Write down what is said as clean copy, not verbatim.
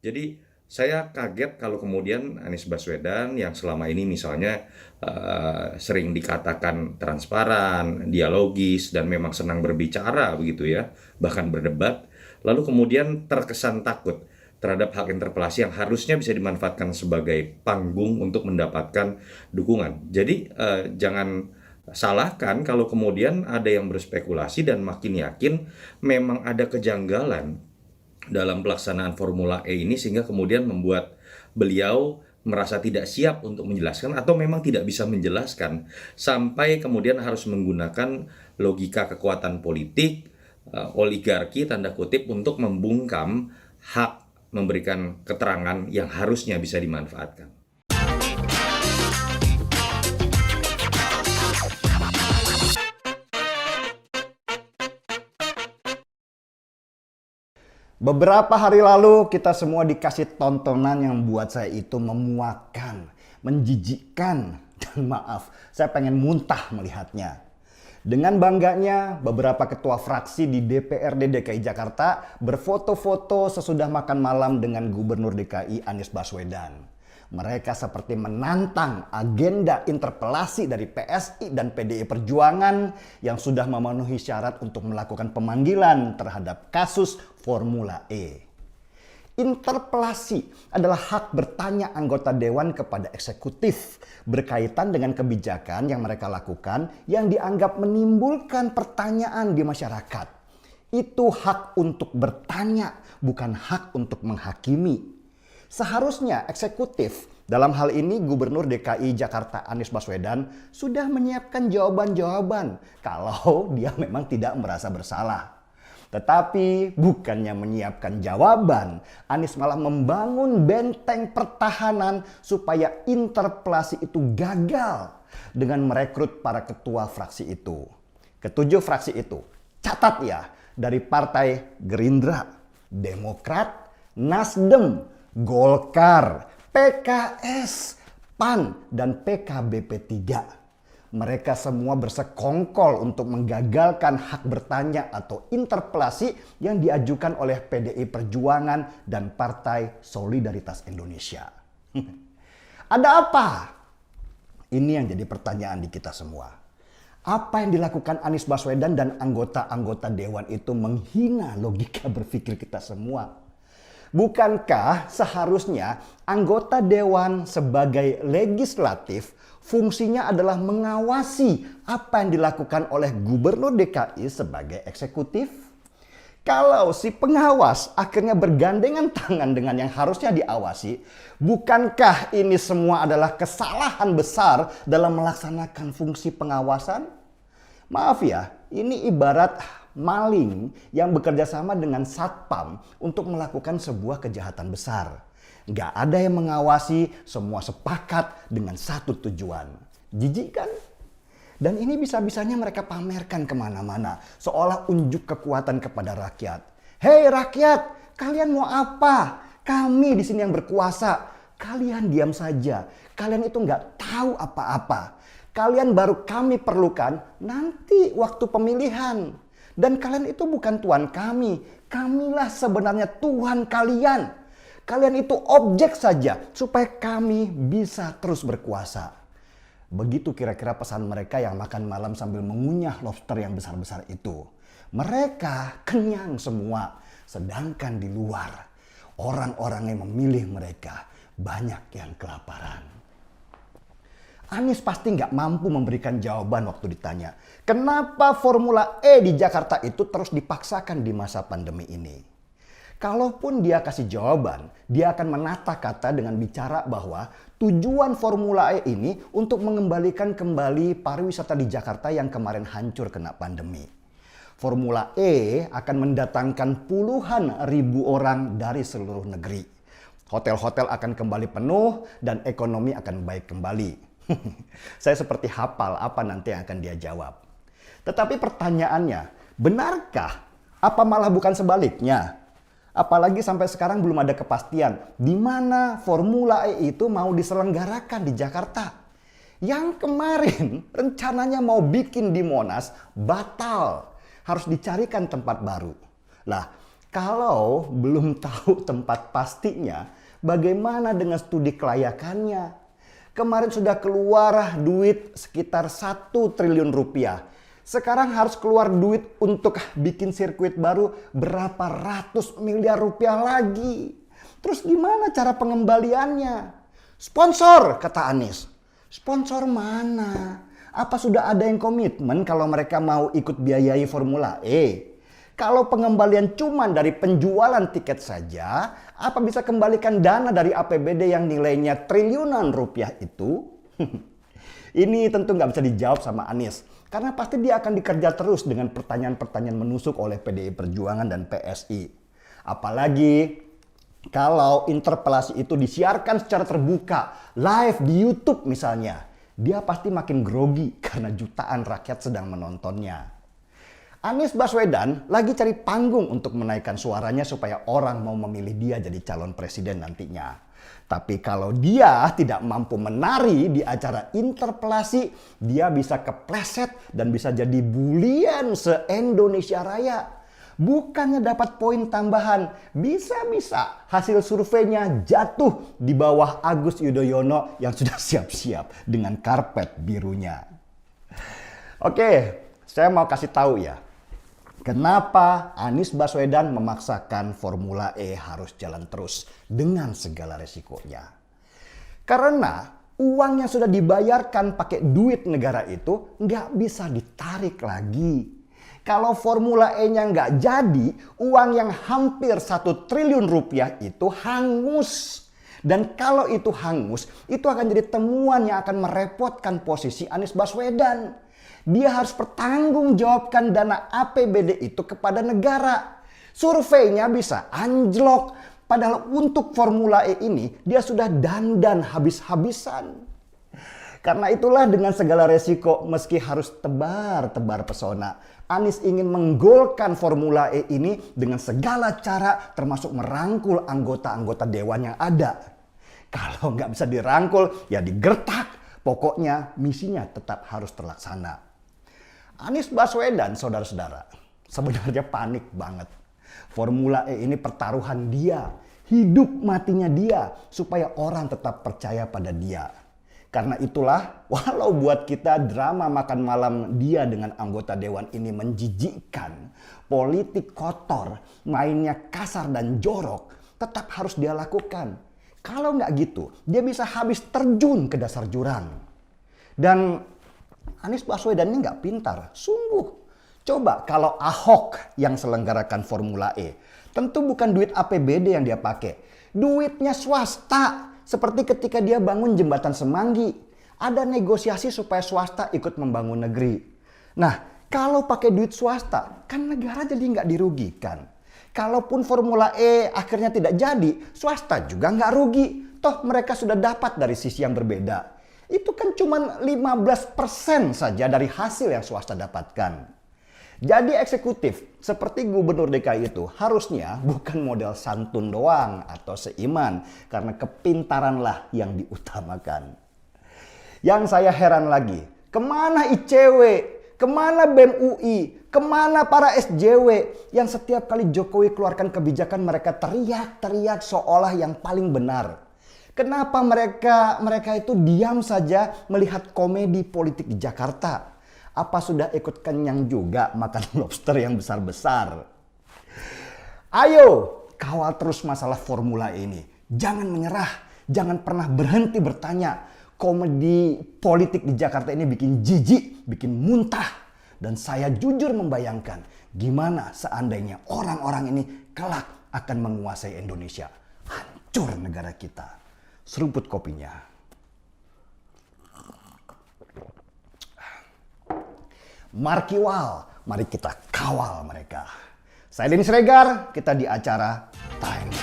Jadi saya kaget kalau kemudian Anies Baswedan yang selama ini misalnya sering dikatakan transparan, dialogis, dan memang senang berbicara begitu ya, bahkan berdebat, lalu kemudian terkesan takut terhadap hak interpelasi yang harusnya bisa dimanfaatkan sebagai panggung untuk mendapatkan dukungan. Jadi jangan salahkan kalau kemudian ada yang berspekulasi dan makin yakin memang ada kejanggalan dalam pelaksanaan Formula E ini sehingga kemudian membuat beliau merasa tidak siap untuk menjelaskan atau memang tidak bisa menjelaskan sampai kemudian harus menggunakan logika kekuatan politik, oligarki tanda kutip untuk membungkam hak memberikan keterangan yang harusnya bisa dimanfaatkan. Beberapa hari lalu kita semua dikasih tontonan yang buat saya itu memuakkan, menjijikkan, dan maaf, saya pengen muntah melihatnya. Dengan bangganya, beberapa ketua fraksi di DPRD DKI Jakarta berfoto-foto sesudah makan malam dengan Gubernur DKI Anies Baswedan. Mereka seperti menantang agenda interpelasi dari PSI dan PDI Perjuangan yang sudah memenuhi syarat untuk melakukan pemanggilan terhadap kasus Formula E. Interpelasi adalah hak bertanya anggota dewan kepada eksekutif berkaitan dengan kebijakan yang mereka lakukan yang dianggap menimbulkan pertanyaan di masyarakat. Itu hak untuk bertanya, bukan hak untuk menghakimi. Seharusnya eksekutif, dalam hal ini Gubernur DKI Jakarta Anies Baswedan, sudah menyiapkan jawaban-jawaban kalau dia memang tidak merasa bersalah. Tetapi bukannya menyiapkan jawaban, Anies malah membangun benteng pertahanan supaya interpelasi itu gagal dengan merekrut para ketua fraksi itu. Ketujuh fraksi itu, catat ya, dari Partai Gerindra, Demokrat, Nasdem, Golkar, PKS, PAN, dan PKB P3. Mereka semua bersekongkol untuk menggagalkan hak bertanya atau interpelasi yang diajukan oleh PDI Perjuangan dan Partai Solidaritas Indonesia. Ada apa? Ini yang jadi pertanyaan di kita semua. Apa yang dilakukan Anies Baswedan dan anggota-anggota dewan itu menghina logika berpikir kita semua. Bukankah seharusnya anggota dewan sebagai legislatif fungsinya adalah mengawasi apa yang dilakukan oleh Gubernur DKI sebagai eksekutif? Kalau si pengawas akhirnya bergandengan tangan dengan yang harusnya diawasi, bukankah ini semua adalah kesalahan besar dalam melaksanakan fungsi pengawasan? Maaf ya, ini ibarat maling yang bekerja sama dengan satpam untuk melakukan sebuah kejahatan besar. Nggak ada yang mengawasi, semua sepakat dengan satu tujuan. Jijik kan? Dan ini bisa-bisanya mereka pamerkan kemana-mana, seolah unjuk kekuatan kepada rakyat. Hei rakyat, kalian mau apa? Kami di sini yang berkuasa. Kalian diam saja. Kalian itu nggak tahu apa-apa. Kalian baru kami perlukan nanti waktu pemilihan. Dan kalian itu bukan Tuhan kami. Kamilah sebenarnya Tuhan kalian. Kalian itu objek saja supaya kami bisa terus berkuasa. Begitu kira-kira pesan mereka yang makan malam sambil mengunyah lobster yang besar-besar itu. Mereka kenyang semua. Sedangkan di luar, orang-orang yang memilih mereka banyak yang kelaparan. Anies pasti nggak mampu memberikan jawaban waktu ditanya, kenapa Formula E di Jakarta itu terus dipaksakan di masa pandemi ini. Kalaupun dia kasih jawaban, dia akan menata kata dengan bicara bahwa tujuan Formula E ini untuk mengembalikan kembali pariwisata di Jakarta yang kemarin hancur kena pandemi. Formula E akan mendatangkan puluhan ribu orang dari seluruh negeri. Hotel-hotel akan kembali penuh dan ekonomi akan baik kembali. Saya seperti hafal apa nanti yang akan dia jawab. Tetapi pertanyaannya, benarkah? Apa malah bukan sebaliknya? Apalagi sampai sekarang belum ada kepastian di mana Formula E itu mau diselenggarakan di Jakarta. Yang kemarin rencananya mau bikin di Monas batal. Harus dicarikan tempat baru. Lah, Kalau belum tahu tempat pastinya, bagaimana dengan studi kelayakannya? Kemarin sudah keluar duit sekitar 1 triliun rupiah. Sekarang harus keluar duit untuk bikin sirkuit baru berapa ratus miliar rupiah lagi. Terus gimana cara pengembaliannya? Sponsor, kata Anies. Sponsor mana? Apa sudah ada yang komitmen kalau mereka mau ikut biayai Formula E? Kalau pengembalian cuma dari penjualan tiket saja, apa bisa kembalikan dana dari APBD yang nilainya triliunan rupiah itu? Ini tentu nggak bisa dijawab sama Anies. Karena pasti dia akan dikerja terus dengan pertanyaan-pertanyaan menusuk oleh PDI Perjuangan dan PSI. Apalagi kalau interpelasi itu disiarkan secara terbuka, live di YouTube misalnya. Dia pasti makin grogi karena jutaan rakyat sedang menontonnya. Anies Baswedan lagi cari panggung untuk menaikkan suaranya supaya orang mau memilih dia jadi calon presiden nantinya. Tapi kalau dia tidak mampu menari di acara interpelasi, dia bisa kepleset dan bisa jadi bulian se-Indonesia Raya. Bukannya dapat poin tambahan, bisa-bisa hasil surveinya jatuh di bawah Agus Yudhoyono yang sudah siap-siap dengan karpet birunya. Oke, saya mau kasih tahu ya. Kenapa Anies Baswedan memaksakan Formula E harus jalan terus dengan segala resikonya? Karena uang yang sudah dibayarkan pakai duit negara itu nggak bisa ditarik lagi. Kalau Formula E-nya nggak jadi, uang yang hampir 1 triliun rupiah itu hangus. Dan kalau itu hangus, itu akan jadi temuan yang akan merepotkan posisi Anies Baswedan. Dia harus pertanggungjawabkan dana APBD itu kepada negara. Surveinya bisa anjlok. Padahal untuk Formula E ini dia sudah dandan habis-habisan. Karena itulah dengan segala resiko meski harus tebar-tebar pesona, Anies ingin menggolkan Formula E ini dengan segala cara termasuk merangkul anggota-anggota dewan yang ada. Kalau nggak bisa dirangkul ya digertak. Pokoknya misinya tetap harus terlaksana. Anies Baswedan, saudara-saudara, sebenarnya panik banget. Formula E ini pertaruhan dia, hidup matinya dia, supaya orang tetap percaya pada dia. Karena itulah, walau buat kita drama makan malam dia dengan anggota dewan ini menjijikkan, politik kotor, mainnya kasar dan jorok, tetap harus dia lakukan. Kalau nggak gitu, dia bisa habis terjun ke dasar jurang. Dan Anies Baswedan ini nggak pintar, sungguh. Coba kalau Ahok yang selenggarakan Formula E, tentu bukan duit APBD yang dia pakai. Duitnya swasta, seperti ketika dia bangun jembatan Semanggi. Ada negosiasi supaya swasta ikut membangun negeri. Nah, kalau pakai duit swasta, kan negara jadi nggak dirugikan. Kalaupun Formula E akhirnya tidak jadi, swasta juga nggak rugi. Toh mereka sudah dapat dari sisi yang berbeda. Itu kan cuma 15% saja dari hasil yang swasta dapatkan. Jadi eksekutif seperti gubernur DKI itu harusnya bukan model santun doang atau seiman. Karena kepintaranlah yang diutamakan. Yang saya heran lagi, kemana ICW? Kemana BEM UI? Kemana para SJW yang setiap kali Jokowi keluarkan kebijakan mereka teriak-teriak seolah yang paling benar? Kenapa mereka itu diam saja melihat komedi politik di Jakarta? Apa sudah ikut kenyang juga makan lobster yang besar-besar? Ayo kawal terus masalah Formula ini. Jangan menyerah, jangan pernah berhenti bertanya. Komedi politik di Jakarta ini bikin jijik, bikin muntah. Dan saya jujur membayangkan gimana seandainya orang-orang ini kelak akan menguasai Indonesia. Hancur negara kita. Seruput kopinya. Markiwal, mari kita kawal mereka. Saya Denny Siregar, kita di acara Time